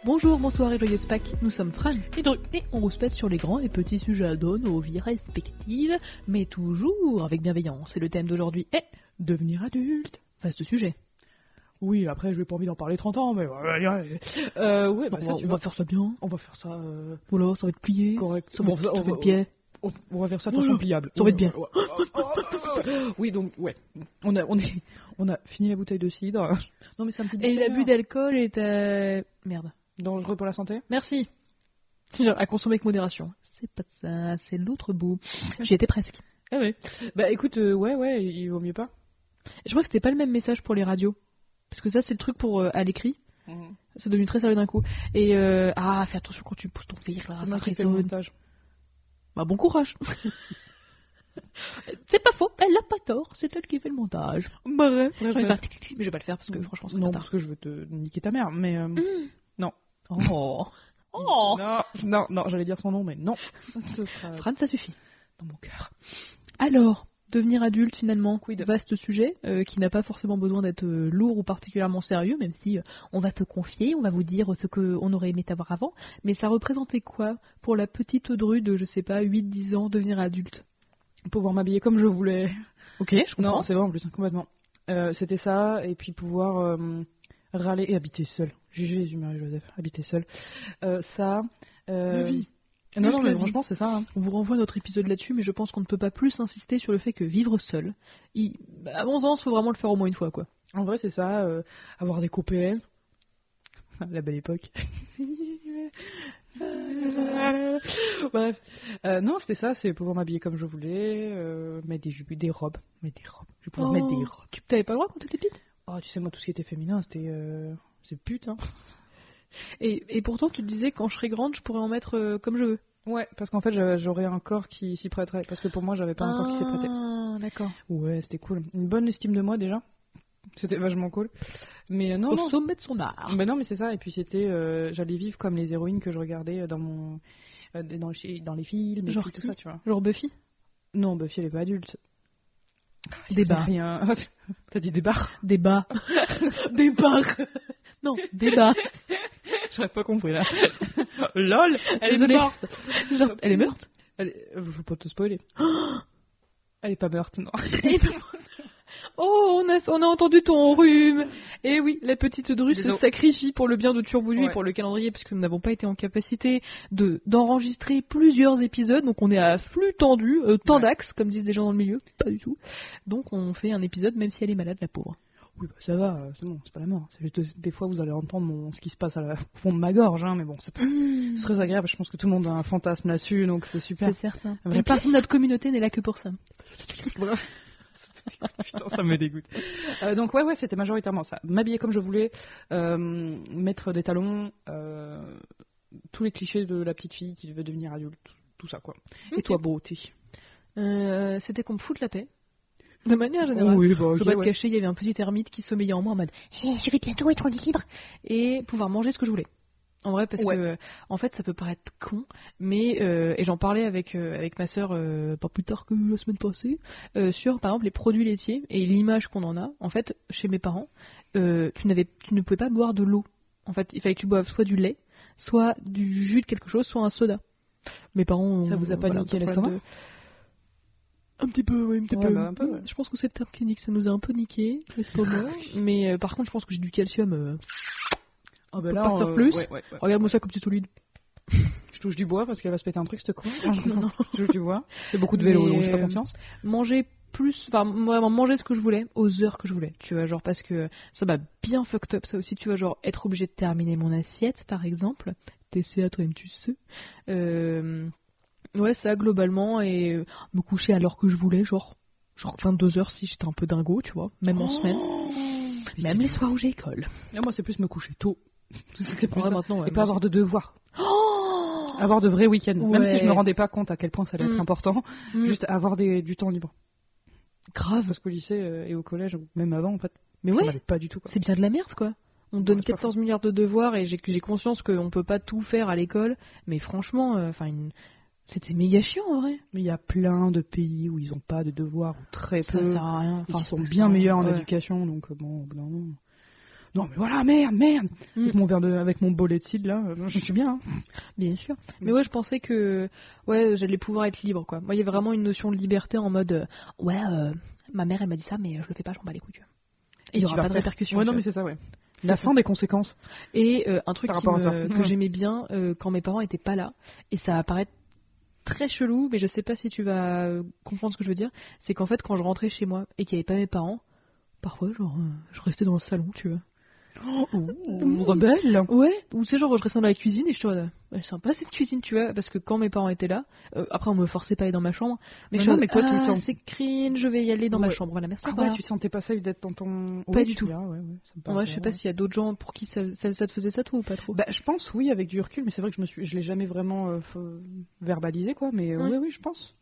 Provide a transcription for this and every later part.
Bonjour, bonsoir et joyeuse Pâques, nous sommes Fran et Dru, et on rouspète sur les grands et petits sujets de nos vies respectives, mais toujours avec bienveillance. Et le thème d'aujourd'hui est devenir adulte. Vaste sujet. Oui, après, je n'ai pas envie d'en parler 30 ans, mais... ouais, bah, ça, on va faire ça bien. On va faire ça... Voilà, ça va être plié. Correct. Ça va être pied. On va faire ça de façon pliable. Ça va être bien. Oui, donc, ouais. On a fini la bouteille de cidre. Non, mais c'est un petit Et l'abus d'alcool est... Merde. dangereux pour la santé. Merci. À consommer avec modération. C'est pas ça, c'est l'autre bout. J'y étais presque. Ah ouais. Bah écoute, ouais, il vaut mieux pas. Je crois que c'était pas le même message pour les radios. Parce que ça, c'est le truc pour à l'écrit. C'est devenu très sérieux d'un coup. Et fais attention quand tu pousses ton fil là, ça fait le montage. Bah bon courage. C'est pas faux, elle a pas tort, c'est elle qui fait le montage. Bref. Mais je vais pas le faire parce que franchement, c'est non, pas parce que je veux te niquer ta mère, mais non. Oh. Non, j'allais dire son nom, mais non. Fran, ça suffit. Dans mon cœur. Alors, devenir adulte finalement, vaste sujet qui n'a pas forcément besoin d'être lourd ou particulièrement sérieux, même si on va te confier, on va vous dire ce qu'on aurait aimé t'avoir avant, mais ça représentait quoi pour la petite Dru de, je sais pas, 8-10 ans, devenir adulte? Pouvoir m'habiller comme je voulais. Ok, je comprends. Non, c'est vrai en plus, complètement. C'était ça, et puis pouvoir râler et habiter seul. Jésus, Marie-Joseph, habiter seul. La vie. Non, mais franchement, c'est ça. Hein. On vous renvoie notre épisode là-dessus, mais je pense qu'on ne peut pas plus insister sur le fait que vivre seul, à mon sens, il faut vraiment le faire au moins une fois, quoi. En vrai, c'est ça, avoir des copains. La belle époque. Bref. Non, c'était ça, c'est pouvoir m'habiller comme je voulais, mettre des jupes, des robes. Je vais pouvoir mettre des robes. Tu t'avais pas le droit quand t'étais petite? Oh, tu sais, moi, tout ce qui était féminin, c'était... c'est pute, hein. Et pourtant, tu te disais, quand je serai grande, je pourrais en mettre comme je veux. Ouais, parce qu'en fait, j'aurais un corps qui s'y prêterait. Parce que pour moi, j'avais pas un corps qui s'y prêtait. Ah, d'accord. Ouais, c'était cool. Une bonne estime de moi, déjà. C'était vachement cool. Mais non, Au sommet de son art. Ben non, mais c'est ça. Et puis c'était, j'allais vivre comme les héroïnes que je regardais dans les films et genre tout ça, tu vois. Genre Buffy? Non, Buffy elle est pas adulte. Débat. Rien. T'as dit débat? Débat. Débat. Non, débat. J'aurais pas compris là. Lol. Elle est morte. Genre, elle est morte? Je veux pas te spoiler. Elle est pas morte, non. Oh, on a entendu ton rhume. Et oui, la petite Dru se sacrifie pour le bien de Turboulu et pour le calendrier, parce que nous n'avons pas été en capacité d'enregistrer plusieurs épisodes. Donc on est à flux tendu, tendax, comme disent des gens dans le milieu. Pas du tout. Donc on fait un épisode même si elle est malade, la pauvre. Oui, bah ça va, c'est bon, c'est pas la mort. C'est juste des fois vous allez entendre ce qui se passe au fond de ma gorge, hein, mais bon, c'est très agréable. Je pense que tout le monde a un fantasme là-dessus, donc c'est super. C'est certain. Une partie de notre communauté n'est là que pour ça. Putain, ça me dégoûte. Donc ouais, c'était majoritairement ça. M'habiller comme je voulais, mettre des talons, tous les clichés de la petite fille qui veut devenir adulte, tout ça quoi. Okay. Et toi, beauté? C'était qu'on me foute la paix. De manière générale, oui, je vais pas te cacher, il y avait un petit ermite qui sommeillait en moi en mode je vais bientôt être libre et pouvoir manger ce que je voulais. En vrai, parce que en fait, ça peut paraître con, mais et j'en parlais avec ma sœur pas plus tard que la semaine passée sur par exemple les produits laitiers et l'image qu'on en a. En fait, chez mes parents, tu ne pouvais pas boire de l'eau. En fait, il fallait que tu boives soit du lait, soit du jus de quelque chose, soit un soda. Mes parents, ça vous a pas niqué l'estomac? Un petit peu, oui, un petit peu. Bah, un peu ouais. Je pense que c'est le terme clinique, ça nous a un peu niqué, l'estomac. Mais par contre, je pense que j'ai du calcium. Oh bah pour là, pas faire plus. Ouais. Regarde-moi ça comme c'est solide. Je touche du bois parce qu'elle va se péter un truc, cette con. Non. Je touche du bois. C'est beaucoup de vélo, donc j'ai pas confiance. Manger vraiment manger ce que je voulais, aux heures que je voulais. Tu vois, genre parce que ça m'a bien fucked up ça aussi. Tu vois, genre être obligé de terminer mon assiette, par exemple. TCA, toi-même, tu sais. Ouais, ça globalement, et me coucher à l'heure que je voulais, genre 22h si j'étais un peu dingo, tu vois, même en semaine. Même les soirs où j'ai école. Et moi, c'est plus me coucher tôt. C'était plus ça. Maintenant, et pas avoir de devoirs. Avoir de vrais week-ends. Même si je me rendais pas compte à quel point ça allait être important. Juste avoir du temps libre. Grave. Parce qu'au lycée et au collège, même avant, en fait. Mais ouais. Pas du tout, quoi. C'est bien de la merde, quoi. On donne 14 milliards de devoirs et j'ai conscience qu'on peut pas tout faire à l'école. Mais franchement, c'était méga chiant en vrai. Mais il y a plein de pays où ils ont pas de devoirs ou très peu. Ça sert à rien. Ils sont bien meilleurs en éducation, donc bon, au bout d'un moment. non mais voilà, merde. Avec mon verre avec mon bolet de cidre là, je suis bien. Hein. Bien sûr. Mais ouais, je pensais que j'allais pouvoir être libre, quoi. Moi, il y avait vraiment une notion de liberté en mode ma mère, elle m'a dit ça, mais je le fais pas, j'en bats les couilles. Tu vois. Et il y aura pas de répercussions. Ouais, non, mais c'est ça, ouais. La fin des conséquences. Et un truc que j'aimais bien quand mes parents étaient pas là, et ça va paraître très chelou, mais je sais pas si tu vas comprendre ce que je veux dire, c'est qu'en fait, quand je rentrais chez moi et qu'il n'y avait pas mes parents, parfois, genre, je restais dans le salon, tu vois. Rebelle. Ouais, ou tu sais, genre, je restais dans la cuisine et je te vois, c'est sympa cette cuisine, tu vois, parce que quand mes parents étaient là, après, on me forçait pas à aller dans ma chambre, mais je mais toi, tout le temps. c'est cringe, je vais y aller dans ma chambre, voilà, merci. Ouais, tu te sentais pas safe d'être dans ton. Pas du tout. Ouais, je sais pas s'il y a d'autres gens pour qui ça te faisait ça, toi, ou pas trop. Bah, je pense, oui, avec du recul, mais c'est vrai que je l'ai jamais vraiment verbalisé, quoi, mais oui, je pense.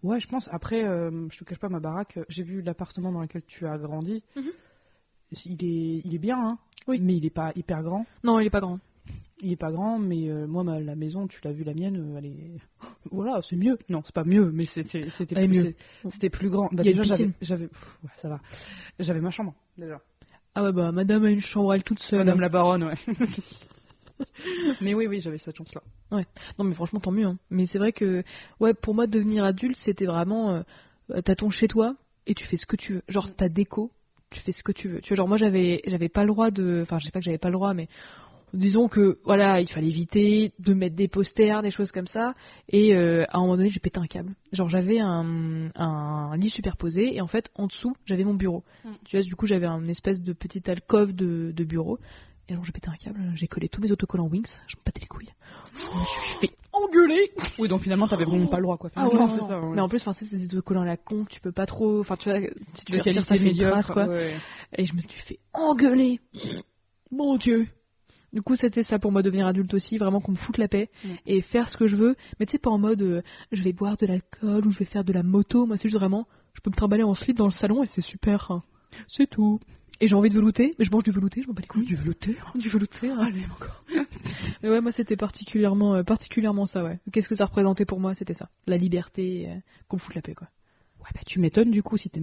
Ouais, je pense. Après, je te cache pas, ma baraque, j'ai vu l'appartement dans lequel tu as grandi. Il est bien, hein. Oui. Mais il est pas hyper grand. Non, il est pas grand. Il est pas grand, mais moi, la maison, tu l'as vu, la mienne, elle est. Voilà, c'est mieux. Non, c'est pas mieux, mais c'était plus grand. Bah, déjà, j'avais. Ça va. J'avais ma chambre, déjà. Ah ouais, bah, madame a une chambre, elle toute seule. Madame la baronne, ouais. Mais oui, j'avais cette chance-là. Ouais. Non, mais franchement, tant mieux. Hein. Mais c'est vrai que, pour moi, devenir adulte, c'était vraiment. T'as ton chez toi et tu fais ce que tu veux. Genre, ta déco. Tu fais ce que tu veux. Tu vois, genre moi j'avais pas le droit de, enfin je sais pas que j'avais pas le droit, mais disons que voilà, il fallait éviter de mettre des posters, des choses comme ça. Et à un moment donné, j'ai pété un câble. Genre j'avais un lit superposé et en fait en dessous j'avais mon bureau. Tu vois, du coup j'avais une espèce de petite alcôve de bureau. Et alors j'ai pété un câble, j'ai collé tous mes autocollants Wings, je me battais les couilles. Je me suis fait engueuler. Oui, donc finalement t'avais vraiment pas le droit, quoi. Ah ouais, c'est ça. Ouais. Mais en plus, c'est des autocollants à la con, tu peux pas trop, enfin tu vois, si tu veux retirer, ça fait une trace, quoi. Ouais. Et je me suis fait engueuler. Mon Dieu. Du coup, c'était ça pour moi, devenir adulte aussi, vraiment qu'on me foute la paix et faire ce que je veux. Mais tu sais, pas en mode je vais boire de l'alcool ou je vais faire de la moto. Moi, c'est juste vraiment, je peux me trimballer en slip dans le salon et c'est super. Hein. C'est tout. Et j'ai envie de velouter, mais je mange du velouté, je m'en bats les couilles. Du velouté, ah, lui encore. Mais ouais, moi c'était particulièrement ça, ouais. Qu'est-ce que ça représentait pour moi, c'était ça. La liberté, qu'on me foute la paix, quoi. Ouais, bah tu m'étonnes du coup si tu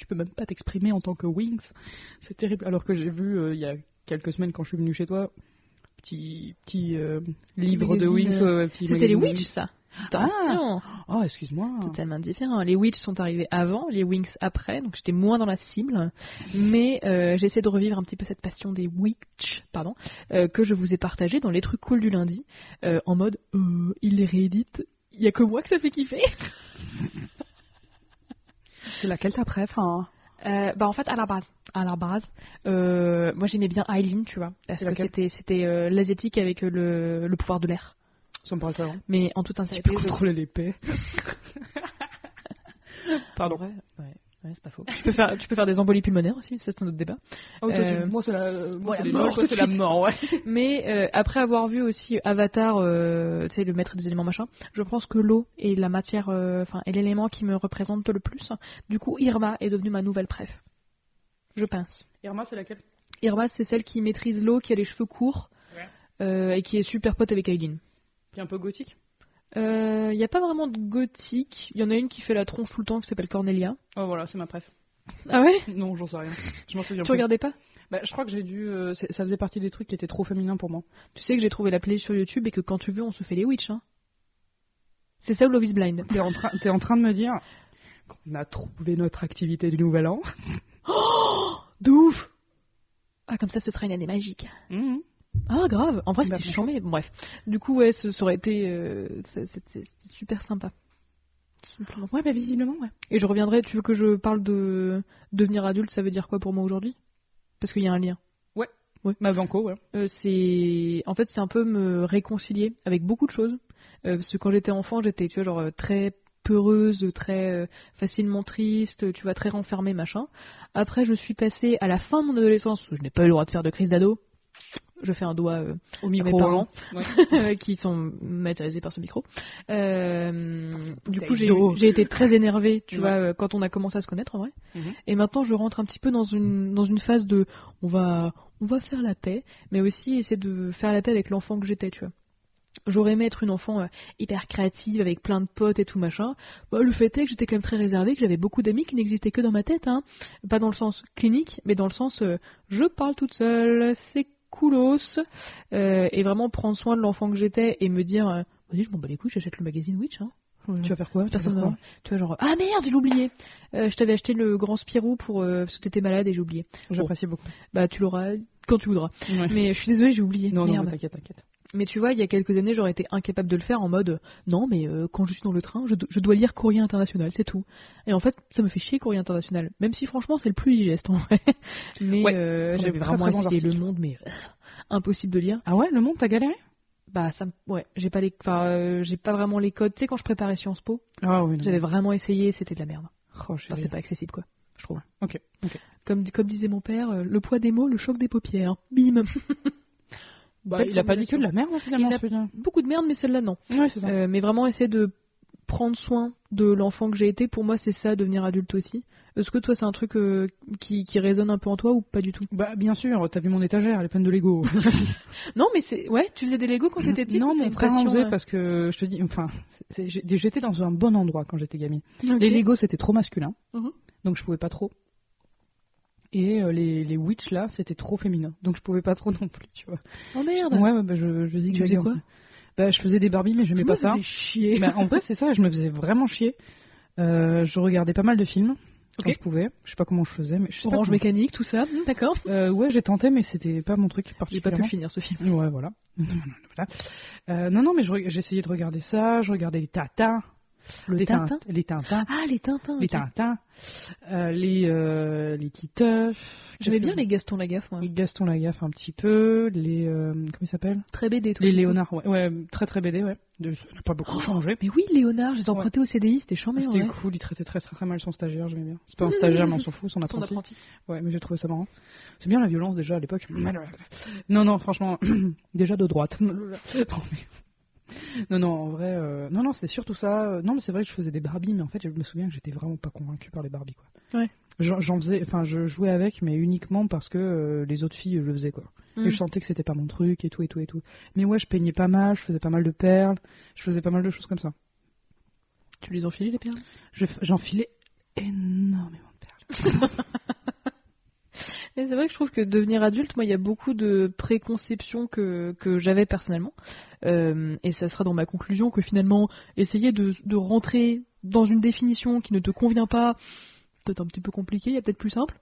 peux même pas t'exprimer en tant que Wings. C'est terrible. Alors que j'ai vu il y a quelques semaines quand je suis venue chez toi, petit livre de Wings. C'était les Witch, ça. Attention. Oh, excuse-moi. Totalement différent. Les Witch sont arrivés avant, les Wings après, donc j'étais moins dans la cible. Mais j'essaie de revivre un petit peu cette passion des Witch, que je vous ai partagé dans les trucs cool du lundi, en mode il les réédite. Il y a que moi que ça fait kiffer. C'est laquelle t'as préf, hein? En fait à la base moi j'aimais bien Aileen, tu vois, parce que c'était l'asiatique avec le pouvoir de l'air. Ça me paraît ça. Mais en toute sincérité, tu peux contrôler l'épée. Pardon. Ouais, c'est pas faux. Tu peux faire des embolies pulmonaires aussi, ça c'est un autre débat. Moi c'est la mort, ouais. Mais après avoir vu aussi Avatar, tu sais, le maître des éléments machin, je pense que l'eau est la matière, est l'élément qui me représente le plus. Du coup, Irma est devenue ma nouvelle préf. Je pense. Irma, c'est laquelle? Irma, c'est celle qui maîtrise l'eau, qui a les cheveux courts, et qui est super pote avec Aileen. Qui est un peu gothique? Il n'y a pas vraiment de gothique. Il y en a une qui fait la tronche tout le temps qui s'appelle Cornelia. Oh voilà, c'est ma préf. Ah ouais? Non, j'en sais rien. Je m'en souviens plus. Tu regardais pas? Je crois que j'ai dû. Ça faisait partie des trucs qui étaient trop féminins pour moi. Tu sais que j'ai trouvé la playlist sur YouTube et que quand tu veux, on se fait les Witch. Hein. C'est ça ou Love is Blind? T'es en train de me dire qu'on a trouvé notre activité du Nouvel An? Oh, de ouf! Ah, comme ça, ce sera une année magique. Ah, grave. En vrai, c'était chambé. Bref. Du coup, ouais, ça aurait été... c'était super sympa. Simplement. Ouais, visiblement, ouais. Et je reviendrai, tu veux que je parle de devenir adulte, ça veut dire quoi pour moi aujourd'hui? Parce qu'il y a un lien. Ouais. Ma banco, ouais. En fait, c'est un peu me réconcilier avec beaucoup de choses. Parce que quand j'étais enfant, j'étais, tu vois, genre très peureuse, très facilement triste, tu vois, très renfermée, machin. Après, je suis passée à la fin de mon adolescence, où je n'ai pas eu le droit de faire de crise d'ado. Je fais un doigt au micro, mes parents, qui sont matérialisés par ce micro. Du coup, j'ai été très énervée, tu vois, quand on a commencé à se connaître, en vrai. Et maintenant, je rentre un petit peu dans une phase de, on va faire la paix, mais aussi essayer de faire la paix avec l'enfant que j'étais, tu vois. J'aurais aimé être une enfant hyper créative, avec plein de potes et tout machin. Bah, le fait est que j'étais quand même très réservée, que j'avais beaucoup d'amis qui n'existaient que dans ma tête. Hein. Pas dans le sens clinique, mais dans le sens je parle toute seule, c'est coolos. Et vraiment prendre soin de l'enfant que j'étais et me dire vas-y, je m'en bats les couilles, j'achète le magazine Witch. Hein. Tu vas faire quoi? Personne ne. Tu vois, genre, ah merde, j'ai oublié. Je t'avais acheté le grand Spirou pour parce que t'étais malade et j'ai oublié. J'apprécie beaucoup. Bah, tu l'auras quand tu voudras. Ouais. Mais je suis désolée, j'ai oublié. Non, merde. non, t'inquiète. Mais tu vois, il y a quelques années, j'aurais été incapable de le faire en mode non, mais quand je suis dans le train, je dois lire Courrier International, c'est tout. Et en fait, ça me fait chier Courrier International, même si franchement, c'est le plus digeste en vrai. Mais j'avais vraiment essayé Le Monde, mais impossible de lire. Ah ouais, Le Monde, t'as galéré? Bah, ouais, j'ai pas vraiment les codes. Tu sais, quand je préparais Sciences Po, oui, j'avais vraiment essayé, c'était de la merde. Oh, c'est pas accessible, quoi, je trouve. Ok. Comme disait mon père, le poids des mots, le choc des paupières. Bim. Bah, il a pas dit que de la merde finalement. Il a beaucoup de merde, mais celle-là non. Ouais, c'est ça. Mais vraiment essayer de prendre soin de l'enfant que j'ai été. Pour moi, c'est ça, devenir adulte aussi. Est-ce que toi, c'est un truc qui résonne un peu en toi ou pas du tout? Bah bien sûr. T'as vu mon étagère, elle est pleine de Lego. Non, mais tu faisais des Lego quand t'étais petite? Non, mon frère en faisait parce que je te dis, enfin, j'étais dans un bon endroit quand j'étais gamine. Okay. Les Lego c'était trop masculin, donc je pouvais pas trop. Et les Witch là, c'était trop féminin, donc je pouvais pas trop non plus, tu vois. Oh merde. Ouais, bah je dis que tu faisais quoi? Bah je faisais des Barbie, mais j'aimais pas ça. Chier. Bah, en vrai, c'est ça, je me faisais vraiment chier. Je regardais pas mal de films quand je pouvais. Je sais pas comment je faisais, mais je sais Orange Mécanique, tout ça. D'accord. Ouais, j'ai tenté, mais c'était pas mon truc particulièrement. J'ai pas pu finir ce film. Ouais, voilà. Non, mais j'essayais de regarder ça. Je regardais les Tatins. Les Tintins. Les Tintins. Ah, les Tintins. Les Tintins. Les Titeufs. J'aimais bien les Gaston Lagaffe, moi. Les Gaston Lagaffe un petit peu. Les comment ils s'appellent? Très BD, tout. Les Léonard, ouais, très BD, ouais. Ça n'a pas beaucoup changé. Mais oui, Léonard, je les empruntais au CDI, c'était chambé. C'était cool, il traitait très mal son stagiaire, j'aimais bien. C'est pas un stagiaire, mais on s'en fout, son apprenti. Ouais, mais j'ai trouvé ça marrant. C'est bien la violence déjà à l'époque. Non, franchement, déjà de droite. Non, en vrai, non, c'est surtout ça. Non, mais c'est vrai que je faisais des Barbies, mais en fait, je me souviens que j'étais vraiment pas convaincue par les Barbies, quoi. Ouais. Je jouais avec, mais uniquement parce que les autres filles le faisaient, quoi. Et je sentais que c'était pas mon truc et tout. Mais ouais, je peignais pas mal, je faisais pas mal de perles, je faisais pas mal de choses comme ça. Tu les enfilais les perles? J'enfilais énormément de perles. Et c'est vrai que je trouve que devenir adulte, moi, il y a beaucoup de préconceptions que j'avais personnellement. Et ça sera dans ma conclusion que finalement, essayer de rentrer dans une définition qui ne te convient pas, peut-être un petit peu compliqué, il y a peut-être plus simple.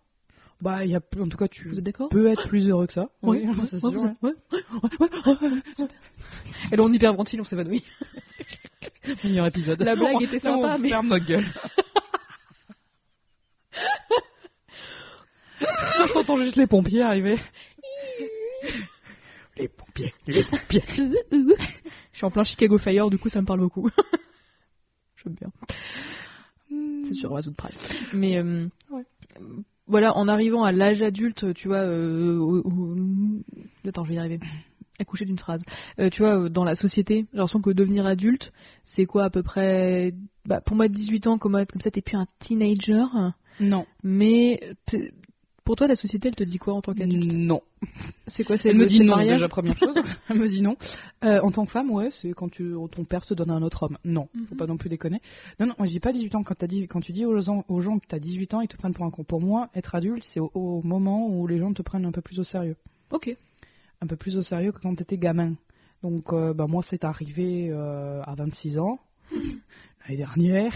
Bah, en tout cas, vous êtes d'accord? Peux être plus heureux que ça. Oui, c'est sûr. Ouais. Et là, on hyperventile, on s'évanouit. Meilleur épisode. La blague était sympa, mais... ferme notre gueule. On entend juste les pompiers arriver. Les pompiers. Je suis en plein Chicago Fire, du coup ça me parle beaucoup. J'aime bien. C'est sur Amazon Prime. Mais voilà, en arrivant à l'âge adulte, tu vois, attends, je vais y arriver. Accoucher d'une phrase. Tu vois, dans la société, j'ai l'impression que devenir adulte, c'est quoi à peu près... Bah, pour moi, 18 ans, comme ça, t'es plus un teenager. Non. Mais... Pour toi, la société, elle te dit quoi en tant qu'adulte? Non. C'est quoi? Elle me dit non, déjà, première chose. Elle me dit non. En tant que femme, ouais, c'est quand ton père te donne à un autre homme. Non, faut pas non plus déconner. Non, je dis pas 18 ans. Quand tu dis aux gens que t'as 18 ans, ils te prennent pour un con. Pour moi, être adulte, c'est au moment où les gens te prennent un peu plus au sérieux. Ok. Un peu plus au sérieux que quand t'étais gamin. Donc, moi, c'est arrivé à 26 ans. L'année dernière,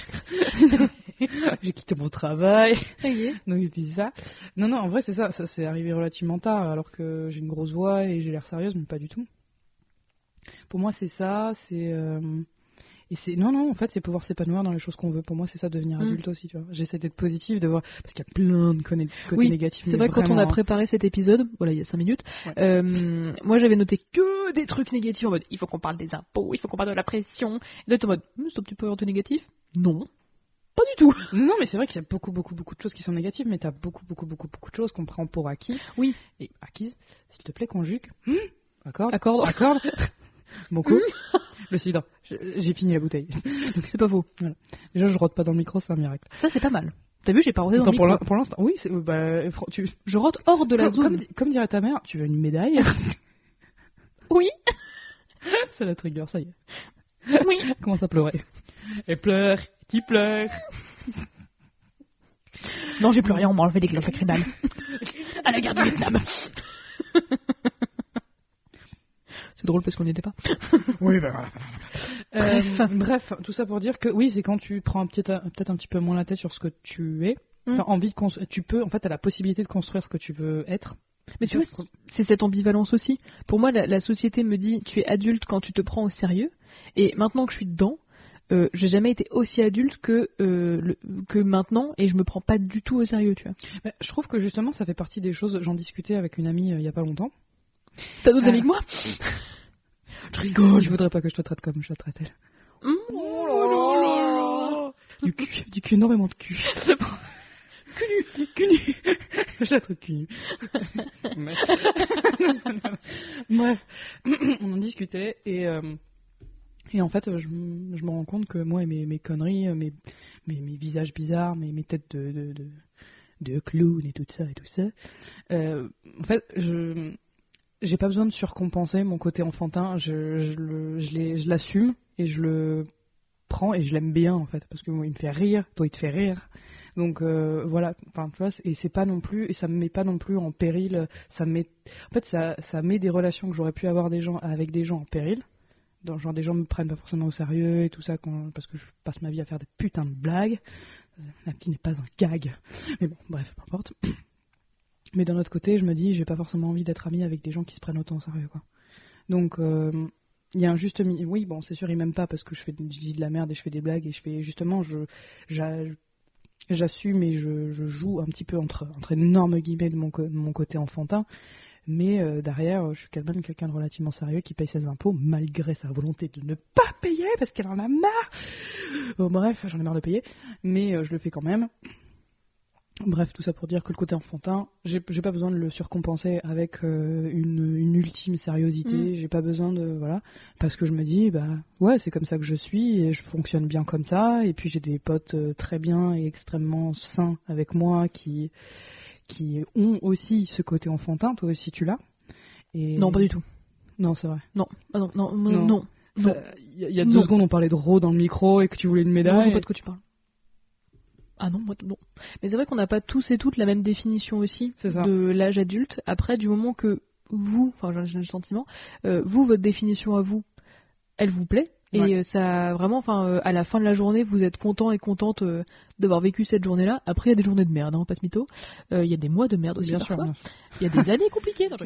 j'ai quitté mon travail. Donc je dis ça. Non, en vrai c'est ça c'est arrivé relativement tard, alors que j'ai une grosse voix et j'ai l'air sérieuse, mais pas du tout. Pour moi c'est ça, et c'est non en fait c'est pouvoir s'épanouir dans les choses qu'on veut. Pour moi c'est ça devenir adulte aussi, tu vois. J'essaie d'être positive, de voir parce qu'il y a plein de côtés négatifs. C'est vrai que quand on a préparé cet épisode, voilà il y a 5 minutes, moi j'avais noté que des trucs négatifs en mode il faut qu'on parle des impôts, il faut qu'on parle de la pression. Et là t'es en mode c'est un petit peu orienté négatif. Non. Pas du tout. Non, mais c'est vrai qu'il y a beaucoup de choses qui sont négatives, mais t'as beaucoup de choses qu'on prend pour acquis. Oui. Et acquises, s'il te plaît, conjugue. Accorde. Beaucoup. Le cidre. J'ai fini la bouteille. Donc c'est pas faux. Voilà. Déjà, je rote pas dans le micro, c'est un miracle. Ça, c'est pas mal. T'as vu, j'ai pas roté dans le micro. Pour l'instant, oui, je rote hors de la zone. Comme dirait ta mère, tu veux une médaille? Oui. C'est la trigger, ça y est. Oui. Elle commence à pleurer. Elle pleure, qui pleure. Non, j'ai plus rien, on m'a enlevé les glandes lacrymales. À la guerre du Vietnam. C'est drôle parce qu'on n'y était pas. Oui, ben voilà. Bref, tout ça pour dire que oui, c'est quand tu prends peut-être un petit peu moins la tête sur ce que tu es. Enfin, envie de tu peux, en fait, t'as la possibilité de construire ce que tu veux être. Mais tu vois, c'est cette ambivalence aussi. Pour moi, la société me dit tu es adulte quand tu te prends au sérieux. Et maintenant que je suis dedans, j'ai jamais été aussi adulte que maintenant et je me prends pas du tout au sérieux, tu vois. Mais je trouve que justement, ça fait partie des choses. J'en discutais avec une amie il y a pas longtemps. T'as d'autres amis que moi? Je rigole. Je voudrais pas que je te traite comme je la traite elle. Oh là là. Du cul, énormément de cul. Cul nu. Je la traite cul nu. Bref, on en discutait et en fait, je me rends compte que moi et mes conneries, mes visages bizarres, mes têtes de clown et tout ça, en fait, j'ai pas besoin de surcompenser mon côté enfantin. Je l'assume et je le prends et je l'aime bien en fait, parce que moi, il me fait rire, toi il te fait rire. Donc voilà, enfin tu vois, et c'est pas non plus, et ça me met pas non plus en péril. En fait, ça met des relations que j'aurais pu avoir avec des gens en péril. Genre des gens me prennent pas forcément au sérieux et tout ça parce que je passe ma vie à faire des putains de blagues. La petite n'est pas un gag. Mais bon, bref, peu importe. Mais d'un autre côté, je me dis, j'ai pas forcément envie d'être ami avec des gens qui se prennent autant au sérieux, quoi. Donc, il y a un juste milieu. Oui, bon, c'est sûr, ils m'aiment pas parce que je dis de la merde et je fais des blagues et je fais justement, j'assume et je joue un petit peu entre énormes guillemets de mon côté enfantin. Mais derrière, je suis quand même quelqu'un de relativement sérieux qui paye ses impôts malgré sa volonté de ne pas payer parce qu'elle en a marre. Bon, bref, j'en ai marre de payer, mais je le fais quand même. Bref, tout ça pour dire que le côté enfantin, j'ai pas besoin de le surcompenser avec une ultime sériosité. J'ai pas besoin de voilà, parce que je me dis bah ouais, c'est comme ça que je suis et je fonctionne bien comme ça. Et puis j'ai des potes très bien et extrêmement sains avec moi qui ont aussi ce côté enfantin. Toi aussi tu l'as. Et... Non, pas du tout. Non, c'est vrai. Non, ah non. Il y a 2 secondes, on parlait de Raw dans le micro et que tu voulais une médaille. Non, je sais pas de quoi tu parles. Ah non, moi non. Mais c'est vrai qu'on n'a pas tous et toutes la même définition aussi de l'âge adulte. Après, du moment que vous, enfin j'ai le sentiment, votre définition à vous, elle vous plaît. Ouais. Et ça, vraiment, enfin, à la fin de la journée, vous êtes content et contente d'avoir vécu cette journée-là. Après, il y a des journées de merde, hein, pas ce mytho. Il y a des mois de merde aussi, bien parfois. Sûr. Il y a des années compliquées. Non,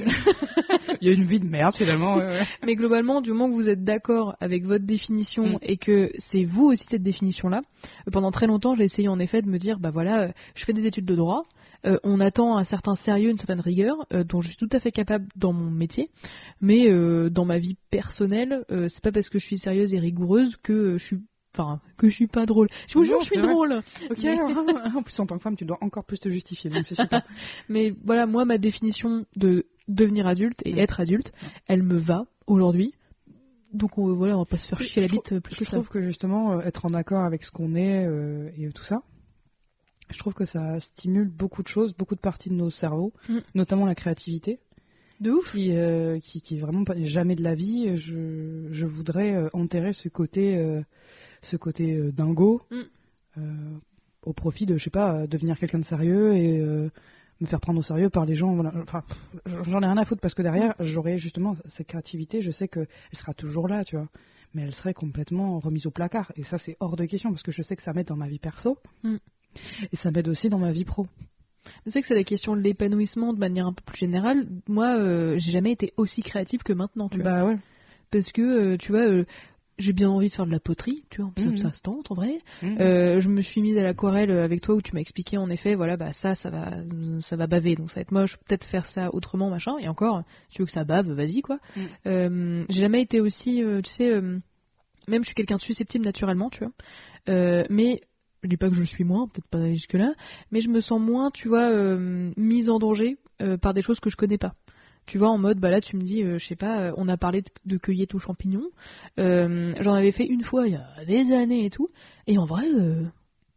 il y a une vie de merde, finalement. Ouais. Mais globalement, du moment que vous êtes d'accord avec votre définition et que c'est vous aussi cette définition-là, pendant très longtemps, j'ai essayé en effet de me dire, bah voilà, je fais des études de droit. On attend un certain sérieux, une certaine rigueur, dont je suis tout à fait capable dans mon métier, mais dans ma vie personnelle, c'est pas parce que je suis sérieuse et rigoureuse que je suis pas drôle. Je vous jure, je suis drôle. Ok. Mais... en plus, en tant que femme, tu dois encore plus te justifier, donc c'est super. Mais voilà, moi, ma définition de devenir adulte et être adulte, elle me va aujourd'hui. Donc voilà, on va pas se faire chier la bite plus que ça. Je trouve que justement, être en accord avec ce qu'on est et tout ça, je trouve que ça stimule beaucoup de choses, beaucoup de parties de nos cerveaux, notamment la créativité. De ouf. Qui est vraiment pas, jamais de la vie. Je voudrais enterrer ce côté dingo au profit de, je sais pas, devenir quelqu'un de sérieux et me faire prendre au sérieux par les gens. Voilà. Enfin, j'en ai rien à foutre parce que derrière, j'aurais justement cette créativité, je sais qu'elle sera toujours là, tu vois. Mais elle serait complètement remise au placard. Et ça, c'est hors de question parce que je sais que ça m'aide dans ma vie perso. Et ça m'aide aussi dans ma vie pro. Je sais que c'est la question de l'épanouissement de manière un peu plus générale. Moi, j'ai jamais été aussi créative que maintenant, tu vois. Bah ouais. Parce que, tu vois, j'ai bien envie de faire de la poterie, tu vois, ça se tente en vrai. Je me suis mise à l'aquarelle avec toi où tu m'as expliqué en effet, voilà, bah ça va baver, donc ça va être moche, peut-être faire ça autrement, machin. Et encore, tu veux que ça bave, vas-y quoi. J'ai jamais été aussi, tu sais, même je suis quelqu'un de susceptible naturellement, tu vois. Mais je dis pas que je le suis moins, peut-être pas jusque là, mais je me sens moins, tu vois, mise en danger par des choses que je connais pas. Tu vois, en mode, bah là, tu me dis, je sais pas, on a parlé de cueillette aux champignons. J'en avais fait une fois il y a des années et tout. Et en vrai,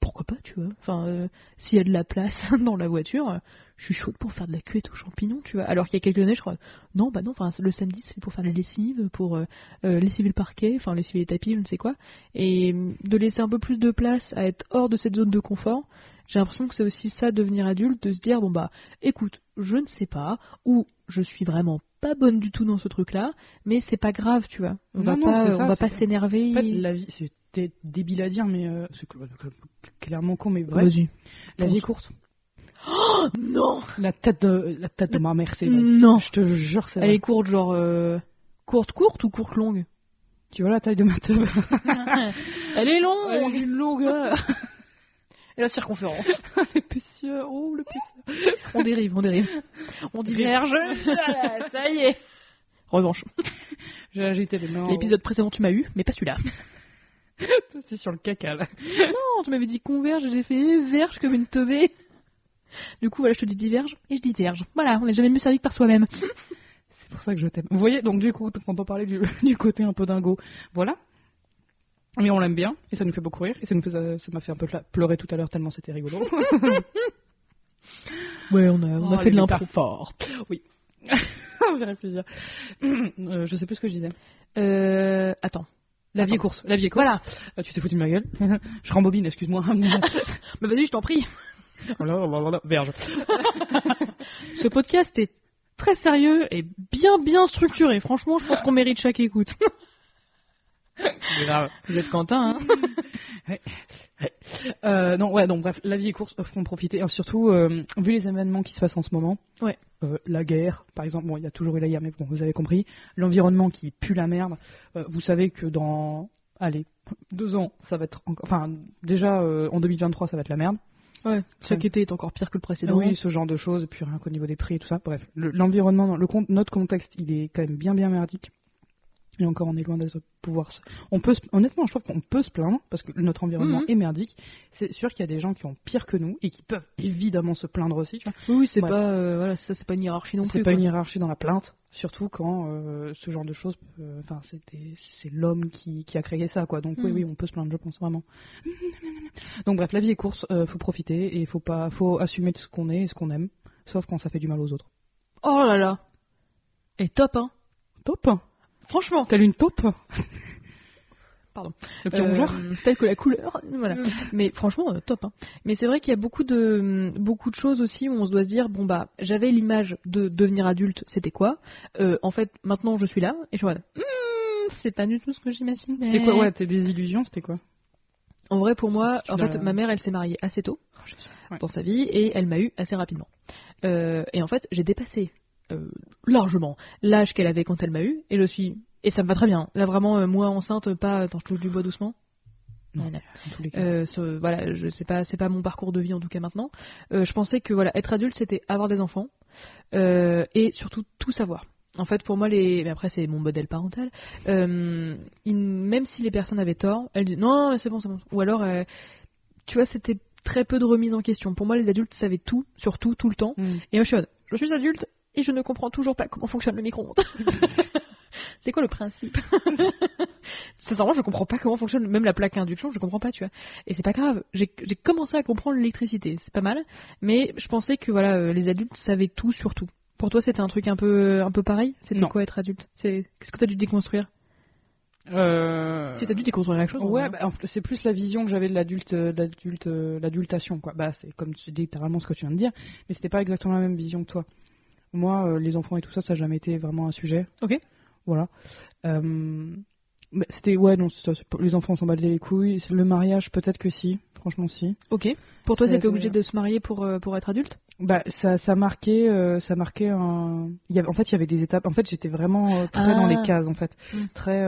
pourquoi pourquoi pas, tu vois. Enfin, s'il y a de la place dans la voiture, je suis chaude pour faire de la cueillette aux champignons, tu vois. Alors qu'il y a quelques années, je crois, non, enfin, le samedi, c'est pour faire la lessive, pour lessiver le parquet, enfin, lessiver les tapis, je ne sais quoi. Et de laisser un peu plus de place à être hors de cette zone de confort, j'ai l'impression que c'est aussi ça, devenir adulte, de se dire, bon bah, écoute, je ne sais pas, ou je suis vraiment pas bonne du tout dans ce truc-là, mais c'est pas grave, tu vois. On va pas s'énerver. En fait, la vie, c'était débile à dire, mais c'est clairement con, mais vrai. Vas-y. La vie est courte. Oh non. La tête de ma mère, c'est non. Je te jure, c'est Elle vrai. est courte, genre courte ou courte longue. Tu vois la taille de ma teub. Elle est longue. Elle est une longueur. Et la circonférence. L'épaisseur, oh l'épaisseur. On dérive. On diverge. Voilà, ça y est. Revanche. J'ai agité les mains. L'épisode précédent, tu m'as eu, mais pas celui-là. Toi, c'est sur le caca, là. Non, tu m'avais dit converge, j'ai fait verge comme une teubée. Du coup, voilà, je te dis diverge et je diverge. Voilà, on n'est jamais mieux servi que par soi-même. C'est pour ça que je t'aime. Vous voyez, donc du coup, on peut parler du côté un peu dingo. Voilà. Mais on l'aime bien, et ça nous fait beaucoup rire, et ça m'a fait un peu pleurer tout à l'heure tellement c'était rigolo. Ouais, on a fait de l'impro fort. Oui. On verrait plaisir. Je sais plus ce que je disais. Attends. La vie est courte. Voilà. Tu t'es foutu de ma gueule. Je rembobine, excuse-moi. Mais vas-y, je t'en prie. Voilà, verge. Ce podcast est très sérieux et bien structuré. Franchement, je pense qu'on mérite chaque écoute. C'est grave. Vous êtes Quentin, hein? Ouais. Donc bref, la vie est courte, faut en profiter. Et surtout, vu les événements qui se passent en ce moment, ouais. La guerre, par exemple, bon, il y a toujours eu la guerre, mais bon, vous avez compris. L'environnement qui pue la merde. Vous savez que dans, 2 ans, ça va être encore. Enfin, déjà, en 2023, ça va être la merde. Ouais, chaque été est encore pire que le précédent. Oui, ce genre de choses, et puis rien qu'au niveau des prix et tout ça. Bref, l'environnement, notre contexte, il est quand même bien merdique. Et encore, on est loin de pouvoir honnêtement, je trouve qu'on peut se plaindre, parce que notre environnement est merdique. C'est sûr qu'il y a des gens qui ont pire que nous, et qui peuvent évidemment se plaindre aussi. Tu vois. Oui, c'est pas, voilà, ça c'est pas une hiérarchie non plus. C'est pas une hiérarchie dans la plainte, surtout quand ce genre de choses, enfin, c'est l'homme qui a créé ça, quoi. Donc oui, on peut se plaindre, je pense vraiment. Donc bref, la vie est courte, faut profiter, et faut assumer ce qu'on est et ce qu'on aime, sauf quand ça fait du mal aux autres. Oh là là. Et top, hein. Top. Franchement. T'as lu une taupe. Pardon. Le petit rongeur. Tel que la couleur. Voilà. Mais franchement, top. Hein. Mais c'est vrai qu'il y a beaucoup de choses aussi où on se doit se dire, bon bah, j'avais l'image de devenir adulte, c'était quoi en fait, maintenant je suis là, et je suis en mode, c'est pas du tout ce que j'imaginais. C'était quoi, ouais, tes désillusions, c'était quoi? En vrai, pour moi, en fait, ma mère, elle s'est mariée assez tôt dans sa vie, et elle m'a eu assez rapidement. Et en fait, j'ai dépassé largement l'âge qu'elle avait quand elle m'a eu, et ça me va très bien. Là vraiment, moi enceinte, pas, attends, je touche du bois doucement. Non, voilà, c'est pas mon parcours de vie en tout cas maintenant. Je pensais que voilà, être adulte c'était avoir des enfants et surtout tout savoir. En fait, pour moi, mais après c'est mon modèle parental. Même si les personnes avaient tort, elles disent non, c'est bon. Ou alors, tu vois, c'était très peu de remise en question. Pour moi, les adultes savaient tout, sur tout, tout le temps. Et moi, je suis adulte. Et je ne comprends toujours pas comment fonctionne le micro-ondes. C'est quoi le principe? Sincèrement, je comprends pas comment fonctionne même la plaque à induction, je comprends pas, tu vois. Et c'est pas grave, j'ai commencé à comprendre l'électricité, c'est pas mal, mais je pensais que voilà, les adultes savaient tout sur tout. Pour toi, c'était un truc un peu pareil? C'était quoi être adulte? Qu'est-ce que t'as dû déconstruire? Si t'as dû déconstruire quelque chose? Ouais, c'est plus la vision que j'avais de l'adultation, quoi. Bah, c'est comme tu dis littéralement ce que tu viens de dire, mais c'était pas exactement la même vision que toi. Moi, les enfants et tout ça, ça n'a jamais été vraiment un sujet. Ok. Voilà. C'était, les enfants s'en battaient les couilles. Le mariage, peut-être que si. Franchement, si. Ok. Pour toi, t'étais obligé de se marier pour être adulte? Bah, ça marquait un. En fait, il y avait des étapes. En fait, j'étais vraiment très dans les cases, en fait. Très.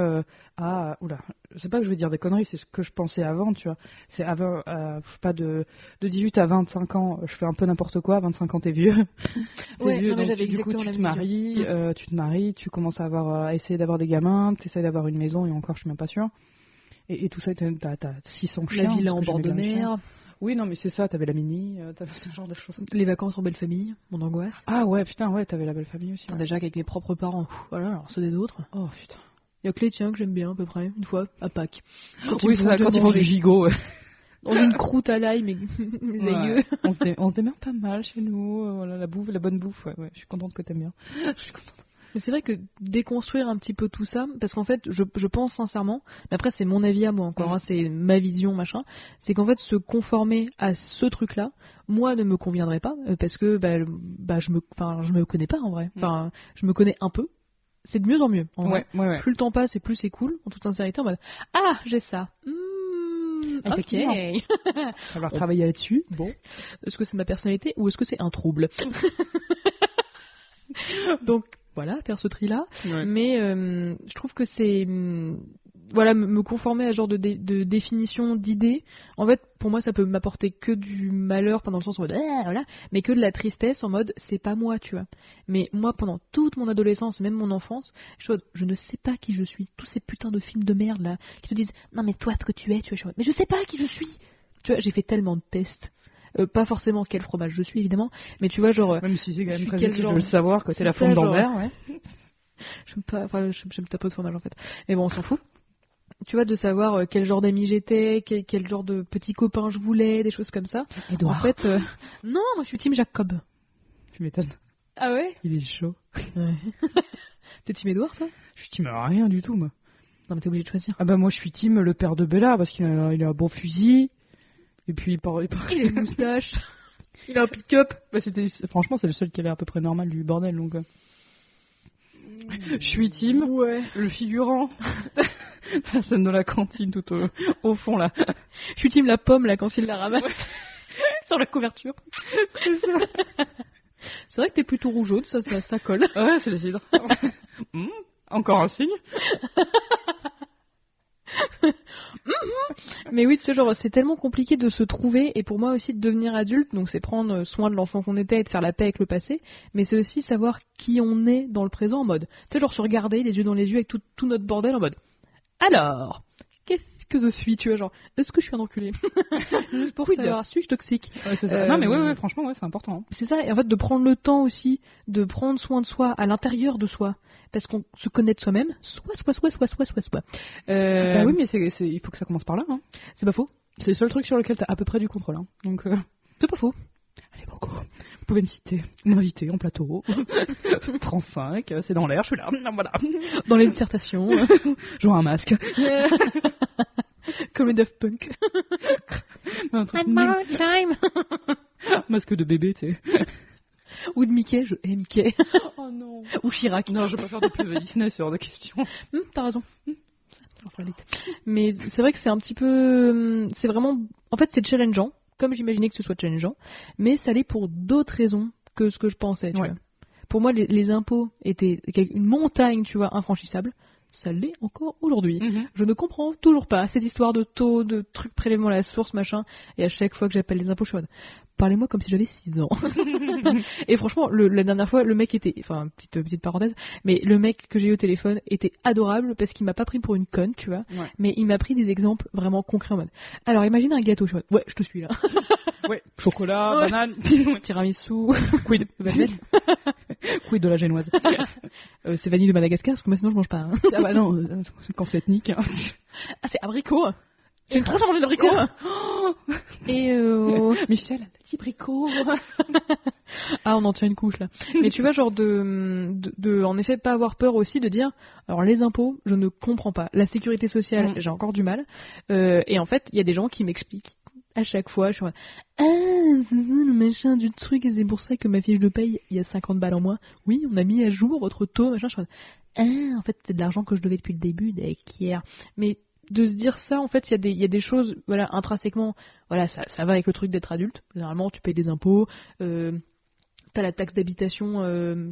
Oula. Je sais pas que je veux dire des conneries, c'est ce que je pensais avant, tu vois. C'est avant, pas de 18 à 25 ans, je fais un peu n'importe quoi. À 25 ans, t'es vieux. Ouais, vieux, non, mais donc j'avais du coup, exactement tu te maries, tu commences à essayer d'avoir des gamins, tu essaies d'avoir une maison, et encore, je suis même pas sûre. Et tout ça, t'as 600 chiens. La villa en bord de mer. Oui, non, mais c'est ça, t'avais la mini, t'avais ce genre de choses. Les vacances en belle famille, mon angoisse. Ah ouais, putain, ouais, t'avais la belle famille aussi. Ouais. Déjà qu'avec mes propres parents, voilà, alors ceux des autres. Oh putain. Il y a que les tiens que j'aime bien à peu près, une fois, à Pâques. Quand ils font du gigot. dans une croûte à l'ail, mais mes aïeux. On se démerde pas mal chez nous. Voilà, la bonne bouffe. Ouais, je suis contente que t'aimes bien. Je suis contente. Mais c'est vrai que déconstruire un petit peu tout ça, parce qu'en fait, je pense sincèrement, mais après c'est mon avis à moi encore, c'est ma vision, machin, c'est qu'en fait se conformer à ce truc-là, moi ne me conviendrait pas, parce que je me connais pas en vrai, je me connais un peu, c'est de mieux en mieux. En vrai. Ouais. Plus le temps passe et plus c'est cool, en toute sincérité, en mode ah j'ai ça. Ok. On va falloir travailler là-dessus. Bon, est-ce que c'est ma personnalité ou est-ce que c'est un trouble? Donc voilà, faire ce tri-là. Ouais. Mais je trouve que c'est... voilà, me conformer à ce genre de définition, d'idée, en fait, pour moi, ça peut m'apporter que du malheur, pas dans le sens où, voilà, mais que de la tristesse, en mode, c'est pas moi, tu vois. Mais moi, pendant toute mon adolescence, même mon enfance, je ne sais pas qui je suis. Tous ces putains de films de merde, là, qui te disent, non mais toi, ce que tu es, tu vois, mais je sais pas qui je suis. Tu vois, j'ai fait tellement de tests. Pas forcément quel fromage je suis évidemment, mais tu vois genre. Même si c'est quand même très utile de le savoir que t'es la forme d'Ambert, ouais. J'aime pas de fromage en fait. Mais bon, on s'en fout. Tu vois, de savoir quel genre d'ami j'étais, quel genre de petit copain je voulais, des choses comme ça. Edouard. En fait, non, moi je suis team Jacob. Tu m'étonnes. Ah ouais? Il est chaud. Ouais. T'es team Edouard, toi? Je suis team rien du tout, moi. Non mais t'es obligé de choisir. Ah bah moi je suis team le père de Bella parce qu'il a un bon fusil. Et puis il a une moustache. Il a un pick-up. Bah, franchement, c'est le seul qui avait à peu près normal du bordel. Donc, je suis team. Ouais. Le figurant. La scène de la cantine tout au fond là. Je suis team la pomme là quand il la ramasse. Ouais. Sur la couverture. C'est ça. C'est vrai que t'es plutôt rougeaude, ça colle. Ouais, c'est le cidre. Encore un signe. Mais oui, tu sais, genre, c'est tellement compliqué de se trouver, et pour moi aussi de devenir adulte, donc c'est prendre soin de l'enfant qu'on était et de faire la paix avec le passé, mais c'est aussi savoir qui on est dans le présent en mode, tu sais, genre se regarder les yeux dans les yeux avec tout notre bordel en mode, alors, qu'est-ce que je suis, tu vois, genre, est-ce que je suis un enculé? Juste pour savoir, suis-je toxique? Ouais, c'est ça. Non mais ouais, franchement, ouais, c'est important. Hein. C'est ça, et en fait de prendre le temps aussi, de prendre soin de soi, à l'intérieur de soi, parce qu'on se connaît de soi-même, soit. Bah oui, mais il faut que ça commence par là. Hein. C'est pas faux. C'est le seul truc sur lequel t'as à peu près du contrôle. Hein. Donc, c'est pas faux. Allez, beaucoup. Vous pouvez me citer, m'inviter en plateau. France 5, c'est dans l'air, je suis là. Voilà. Dans les dissertations. Genre un masque. Comme les Daft Punk. Time. Masque de bébé, tu sais. Ou de Mickey, je hais Mickey. Oh non. Ou Chirac. Non, je vais pas faire de pub Disney, c'est hors de question. T'as raison. Mais c'est vrai que c'est un petit peu... C'est vraiment... En fait, c'est challengeant, comme j'imaginais que ce soit challengeant, mais ça l'est pour d'autres raisons que ce que je pensais, tu vois. Pour moi, les impôts étaient une montagne, tu vois, infranchissable. Ça l'est encore aujourd'hui. Je ne comprends toujours pas cette histoire de taux, de trucs prélèvement à la source, machin. Et à chaque fois que j'appelle les impôts, je suis en mode, parlez-moi comme si j'avais 6 ans. Et franchement, la dernière fois, le mec était... Enfin, petite parenthèse, mais le mec que j'ai eu au téléphone était adorable parce qu'il m'a pas pris pour une conne, tu vois. Ouais. Mais il m'a pris des exemples vraiment concrets en mode, alors imagine un gâteau, je suis en mode, ouais, je te suis là. Ouais, chocolat, banane, tiramisu, quid de la génoise. C'est vanille de Madagascar, parce que moi sinon je mange pas. Hein. Ah bah non, quand c'est ethnique. Hein. Ah, c'est abricot. J'aime trop manger d'abricot. Et Michel, un petit abricot. Ah, on en tient une couche là. Mais tu vois, genre de en effet pas avoir peur aussi de dire, alors les impôts, je ne comprends pas. La sécurité sociale, j'ai encore du mal. Et en fait, il y a des gens qui m'expliquent. À chaque fois, je suis en mode, c'est le machin du truc, et c'est pour ça que ma fiche de paye, il y a 50 balles en moins. Oui, on a mis à jour votre taux, machin. Je suis en mode, en fait, c'est de l'argent que je devais depuis le début, hier. Mais de se dire ça, en fait, il y a des choses, voilà, intrinsèquement, voilà, ça va avec le truc d'être adulte. Généralement, tu payes des impôts, t'as la taxe d'habitation,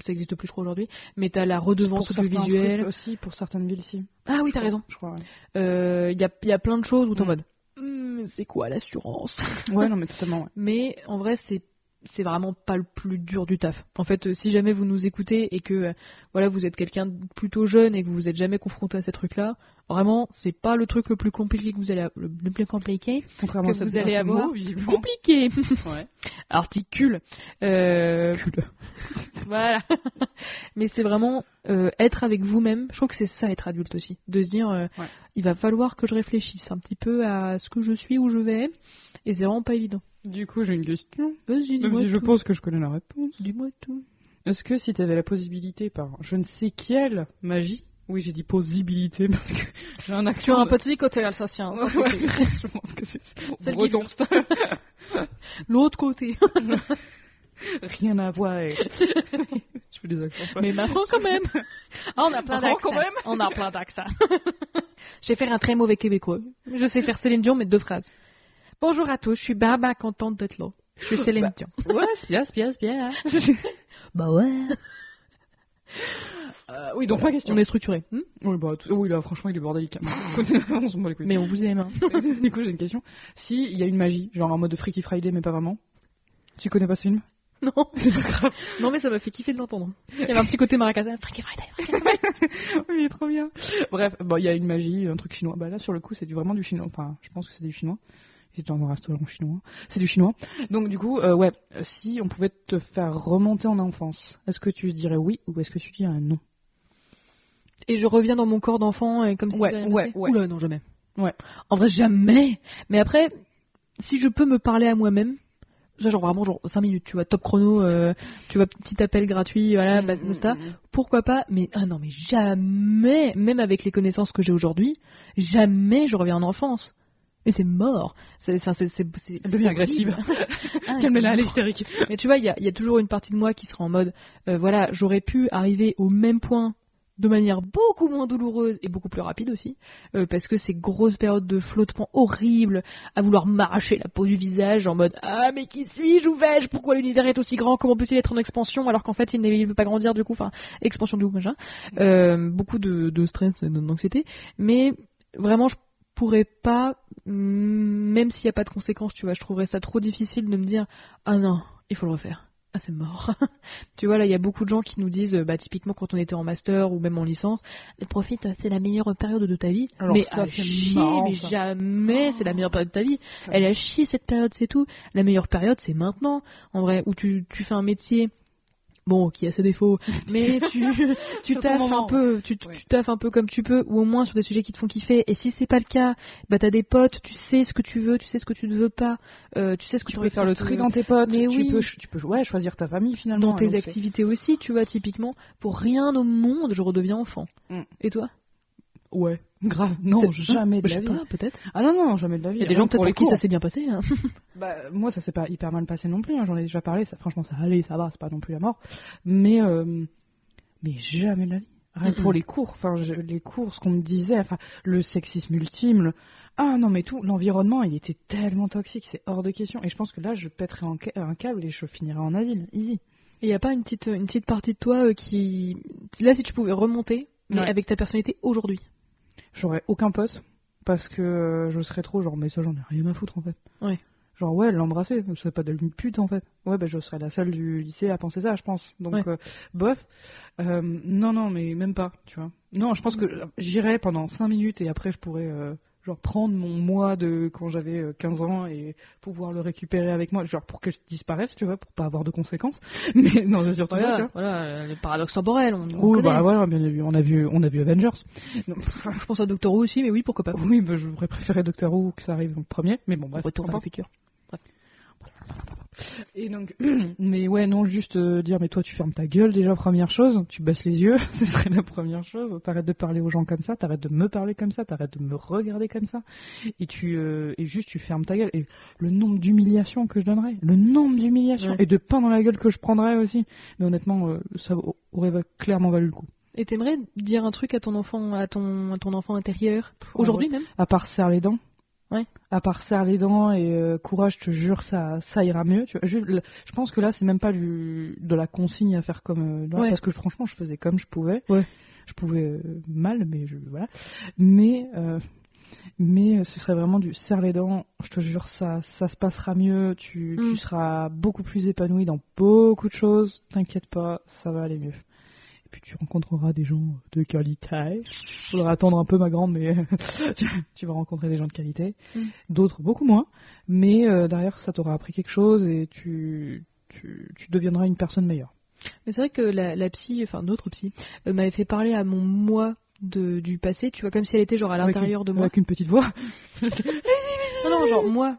ça existe plus, je crois, aujourd'hui, mais t'as la redevance audiovisuelle. Aussi, pour certaines villes, si. Ah oui, t'as raison. Je crois, ouais. Y a plein de choses où t'es en mode, c'est quoi l'assurance? Ouais, non, mais totalement, ouais. Mais en vrai, c'est vraiment pas le plus dur du taf. En fait, si jamais vous nous écoutez et que voilà, vous êtes quelqu'un de plutôt jeune et que vous vous êtes jamais confronté à ces trucs-là, vraiment, c'est pas le truc le plus compliqué que vous allez le plus compliqué contrairement que vous allez avoir. Mot, compliqué. Ouais. articule. Voilà. Mais c'est vraiment être avec vous-même. Je trouve que c'est ça être adulte aussi. De se dire, il va falloir que je réfléchisse un petit peu à ce que je suis, où je vais. Et c'est vraiment pas évident. Du coup, j'ai une question. Vas-y, Même dis-moi si je tout. pense que je connais la réponse. Dis-moi tout. Est-ce que si tu avais la possibilité par je ne sais quelle magie, oui j'ai dit possibilité parce que j'ai un accent. Tu as un petit côté alsacien. Ouais, je pense que c'est breton. L'autre côté. Rien à voir. Je fais des accents. Mais marrant quand même. Ah, on a plein Marrant d'accents. quand même. On a plein d'accents. Je sais faire un très mauvais québécois. Je sais faire Céline Dion, mais 2 phrases. Bonjour à tous, je suis Baba contente d'être là. Je suis Céline Dion. Ouais, c'est bien. Bah ouais. Oui, donc ma question. On est structuré. Oui, bah, oui, là, franchement, il est bordélique. On s'en bat les couilles. Mais on vous aime. Hein. Du coup, j'ai une question. Si il y a une magie, genre en mode Freaky Friday, mais pas vraiment, tu connais pas ce film? Non, c'est pas grave. Non, mais ça m'a fait kiffer de l'entendre. Il y avait un petit côté maracasa. Freaky Friday. Oui, il est trop bien. Bref, bon, il y a une magie, un truc chinois. Bah là, sur le coup, c'est vraiment du chinois. Enfin, je pense que c'est du chinois. C'est dans un restaurant chinois. C'est du chinois. Donc, du coup, si on pouvait te faire remonter en enfance, est-ce que tu dirais oui ou est-ce que tu dirais non? Et je reviens dans mon corps d'enfant et comme si Ouais. Oula, non, jamais. Ouais. En vrai, jamais. Mais après, si je peux me parler à moi-même, genre vraiment 5 minutes, tu vois, top chrono, tu vois, petit appel gratuit, voilà, basta, pourquoi pas, mais non, mais jamais, même avec les connaissances que j'ai aujourd'hui, jamais je reviens en enfance. Mais c'est mort. Elle devient agressive. Calmez-la, elle est hystérique. Mais tu vois, il y a toujours une partie de moi qui sera en mode, voilà, j'aurais pu arriver au même point de manière beaucoup moins douloureuse et beaucoup plus rapide aussi, parce que ces grosses périodes de flottement horribles, à vouloir m'arracher la peau du visage en mode ah mais qui suis-je, où vais-je, pourquoi l'univers est aussi grand, comment peut-il être en expansion alors qu'en fait il ne veut pas grandir du coup, enfin expansion de ouf machin, beaucoup de stress, d'anxiété, mais vraiment je pourrais pas, même s'il n'y a pas de conséquences, tu vois, je trouverais ça trop difficile de me dire ah non, il faut le refaire. Ah, c'est mort. Tu vois, là, il y a beaucoup de gens qui nous disent, typiquement quand on était en master ou même en licence, profite, c'est la meilleure période de ta vie. Alors mais ça, à c'est chier, marrant, mais ça. jamais c'est la meilleure période de ta vie. Elle a chier cette période, c'est tout. La meilleure période, c'est maintenant. En vrai, où tu fais un métier. Bon, qui a ses défauts, mais tu taffes un peu, tu taffes un peu comme tu peux, ou au moins sur des sujets qui te font kiffer. Et si c'est pas le cas, t'as des potes, tu sais ce que tu veux, tu sais ce que tu ne veux pas, tu sais ce que tu peux faire le tri dans tes potes, mais tu peux choisir ta famille finalement. Dans tes activités aussi, tu vois, typiquement, pour rien au monde, je redeviens enfant. Et toi? Ouais, grave. Non, jamais de la vie. Je sais pas, peut-être. Ah non, jamais de la vie. Il y a des gens peut-être pour qui ça s'est bien passé. Hein. Bah, moi, ça s'est pas hyper mal passé non plus. Hein. J'en ai déjà parlé. Franchement, ça allait, ça va. C'est pas non plus la mort. Mais jamais de la vie. Rien que pour les cours. Enfin, les cours, ce qu'on me disait. Enfin, le sexisme ultime. Ah non, mais tout. L'environnement, il était tellement toxique. C'est hors de question. Et je pense que là, je pèterais un câble et je finirais en asile. Easy. Et y a pas une petite partie de toi qui, là, si tu pouvais remonter, mais avec ta personnalité aujourd'hui. J'aurais aucun pote parce que je serais trop genre mais ça j'en ai rien à foutre en fait. Ouais. Genre l'embrasser, je serais pas de une pute en fait. Ouais je serais la seule du lycée à penser ça je pense. Donc bof. Non mais même pas, tu vois. Non, je pense que j'irais pendant 5 minutes et après je pourrais genre prendre mon moi de quand j'avais 15 ans et pouvoir le récupérer avec moi, genre pour que je disparaisse, tu vois, pour pas avoir de conséquences. Mais non, c'est surtout ça, tu vois. Voilà, le paradoxe temporel, on oui, bah voilà, bien vu, on a vu Avengers. Non, je pense à Doctor Who aussi, mais oui, pourquoi pas. Oui, bah j'aurais préféré Doctor Who que ça arrive en premier, mais bon, bref. Retour vers le futur. Et donc, mais ouais, non, juste dire, mais toi tu fermes ta gueule déjà, première chose, tu baisses les yeux, ce serait la première chose, t'arrêtes de parler aux gens comme ça, t'arrêtes de me parler comme ça, t'arrêtes de me regarder comme ça, et juste tu fermes ta gueule, et le nombre d'humiliations que je donnerais, et de pain dans la gueule que je prendrais aussi, mais honnêtement, ça aurait clairement valu le coup. Et t'aimerais dire un truc à ton enfant, à ton enfant intérieur, aujourd'hui même? À part serre les dents. Ouais. À part serre les dents et courage, je te jure, ça ira mieux. Tu vois, je pense que là, c'est même pas de la consigne à faire comme parce que franchement, je faisais comme je pouvais. Ouais. Je pouvais mal, mais voilà. Mais ce serait vraiment du serre les dents. Je te jure, ça se passera mieux. Tu seras beaucoup plus épanoui dans beaucoup de choses. T'inquiète pas, ça va aller mieux. puis tu rencontreras des gens de qualité. Faudra attendre un peu, ma grande, mais tu vas rencontrer des gens de qualité. D'autres beaucoup moins, mais derrière ça t'aura appris quelque chose et tu deviendras une personne meilleure. Mais c'est vrai que la psy, enfin notre psy, m'avait fait parler à mon moi du passé, tu vois, comme si elle était genre à l'intérieur de moi. Avec une petite voix. Non, genre moi,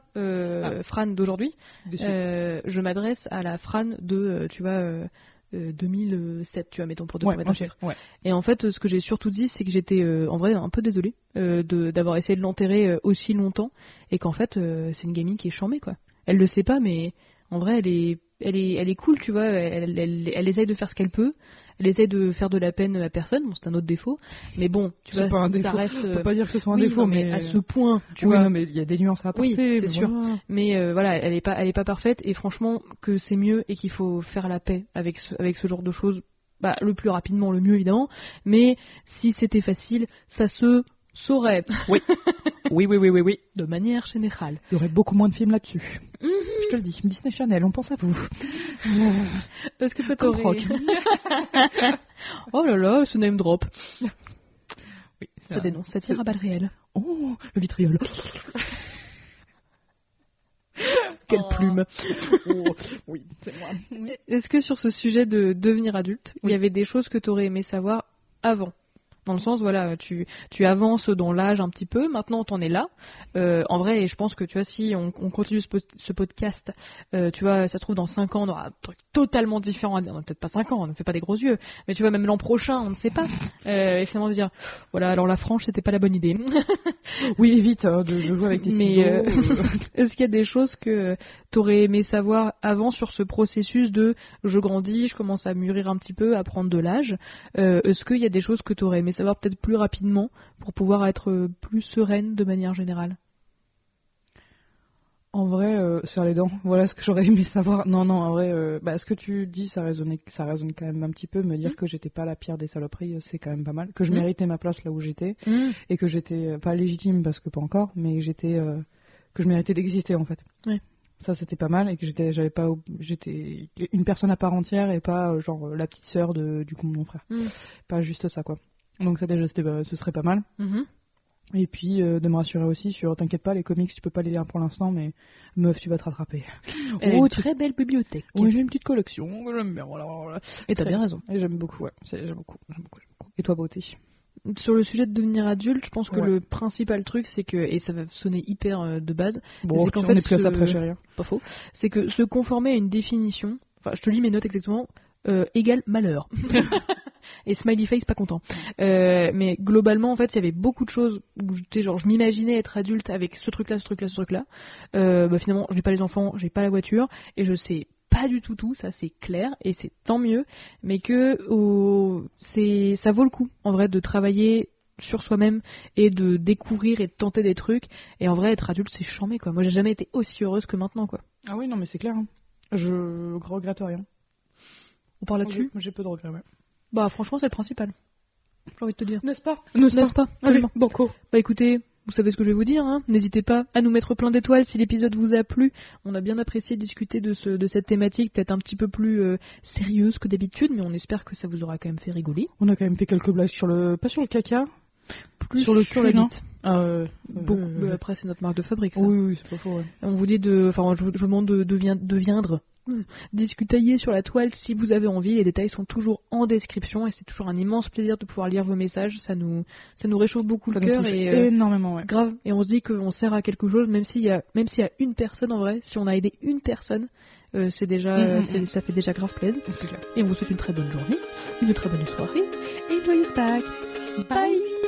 Fran d'aujourd'hui, je m'adresse à la Fran de, tu vois, 2007, tu vois, mettons, pour mettre un chiffre. Ouais. Et en fait, ce que j'ai surtout dit, c'est que j'étais en vrai un peu désolée d'avoir essayé de l'enterrer aussi longtemps, et qu'en fait, c'est une gamine qui est charmée, quoi. Elle le sait pas, mais en vrai, elle est cool, tu vois, elle essaye de faire ce qu'elle peut, elle essaye de faire de la peine à personne, bon c'est un autre défaut, mais bon, tu vois, pas un ça reste... On peut pas dire que ce soit un défaut, mais à ce point, tu vois... Oui, non, mais il y a des nuances à apporter. Oui, c'est sûr, mais voilà, elle est pas parfaite, et franchement, que c'est mieux, et qu'il faut faire la paix avec ce genre de choses, bah, le plus rapidement, le mieux évidemment, mais si c'était facile, ça se saurait. Oui. Oui. De manière générale. Il y aurait beaucoup moins de films là-dessus. Je te le dis, Disney Channel, on pense à vous. Est-ce que ça t'aurait... Oh là là, ce name drop. Oui, ça dénonce, ça tire à balles réelles. Oh, le vitriol. Quelle plume. Oh, oui, c'est moi. Est-ce que sur ce sujet de devenir adulte, il y avait des choses que tu aurais aimé savoir avant ? Dans le sens, voilà, tu avances dans l'âge un petit peu, maintenant t'en es là. En vrai, et je pense que, tu vois, si on continue ce podcast, tu vois, ça se trouve dans 5 ans, on aura un truc totalement différent. Peut-être pas 5 ans, on ne fait pas des gros yeux, mais tu vois, même l'an prochain, on ne sait pas. Et finalement se dire, voilà, alors la frange, c'était pas la bonne idée. Oui, évite de jouer avec tes ciseaux. Est-ce qu'il y a des choses que t'aurais aimé savoir avant sur ce processus de je grandis, je commence à mûrir un petit peu, à prendre de l'âge? Est-ce qu'il y a des choses que t'aurais aimé savoir peut-être plus rapidement pour pouvoir être plus sereine de manière générale? En vrai, serre les dents. Voilà ce que j'aurais aimé savoir. Non, en vrai, ce que tu dis, ça résonne quand même un petit peu. Me dire que j'étais pas la pire des saloperies, c'est quand même pas mal. Que je méritais ma place là où j'étais et que j'étais pas légitime parce que pas encore, mais que je méritais d'exister en fait. Ouais. Ça c'était pas mal et que j'étais une personne à part entière et pas genre la petite sœur du con de mon frère. Pas juste ça quoi. Donc ça déjà ce serait pas mal. Et puis de me rassurer aussi sur t'inquiète pas, les comics tu peux pas les lire pour l'instant, mais meuf tu vas te rattraper. Une très belle bibliothèque. Oui, j'ai une petite collection que j'aime bien. Voilà. Et t'as bien raison. Et j'aime beaucoup, ouais. J'aime beaucoup. Et toi, beauté? Sur le sujet de devenir adulte, je pense que le principal truc, c'est que, et ça va sonner hyper de base, bon, c'est qu'en on fait, est plus à ça près, chérie. Pas faux. C'est que se conformer à une définition, enfin, je te lis mes notes exactement, égale malheur. Et smiley face pas content. Mais globalement, en fait, il y avait beaucoup de choses où je m'imaginais être adulte avec ce truc-là. Finalement, j'ai pas les enfants, j'ai pas la voiture, et je sais pas du tout, ça c'est clair, et c'est tant mieux, mais que ça vaut le coup, en vrai, de travailler sur soi-même et de découvrir et de tenter des trucs. Et en vrai, être adulte, c'est charmé, quoi. Moi, j'ai jamais été aussi heureuse que maintenant, quoi. Ah oui, non, mais c'est clair. Hein. Je regrette rien. On parle là-dessus? J'ai peu de regrets, ouais. Bah, franchement, c'est le principal. J'ai envie de te dire. N'est-ce pas? Absolument. Banco. Bah, écoutez, vous savez ce que je vais vous dire, hein. N'hésitez pas à nous mettre plein d'étoiles si l'épisode vous a plu. On a bien apprécié discuter de cette thématique, peut-être un petit peu plus sérieuse que d'habitude, mais on espère que ça vous aura quand même fait rigoler. On a quand même fait quelques blagues pas sur le caca, plus sur la bite. Beaucoup. Après, c'est notre marque de fabrique, ça. Oui, c'est pas faux, ouais. On vous dit je vous demande de viendre discutailler sur la toile si vous avez envie. Les détails sont toujours en description et c'est toujours un immense plaisir de pouvoir lire vos messages. Ça nous réchauffe beaucoup le cœur et énormément, ouais. Grave. Et on se dit qu'on sert à quelque chose, même s'il y a une personne en vrai. Si on a aidé une personne, c'est déjà ça fait déjà grave plaisir. Et on vous souhaite une très bonne journée, une très bonne soirée et joyeuse Pâques. Bye.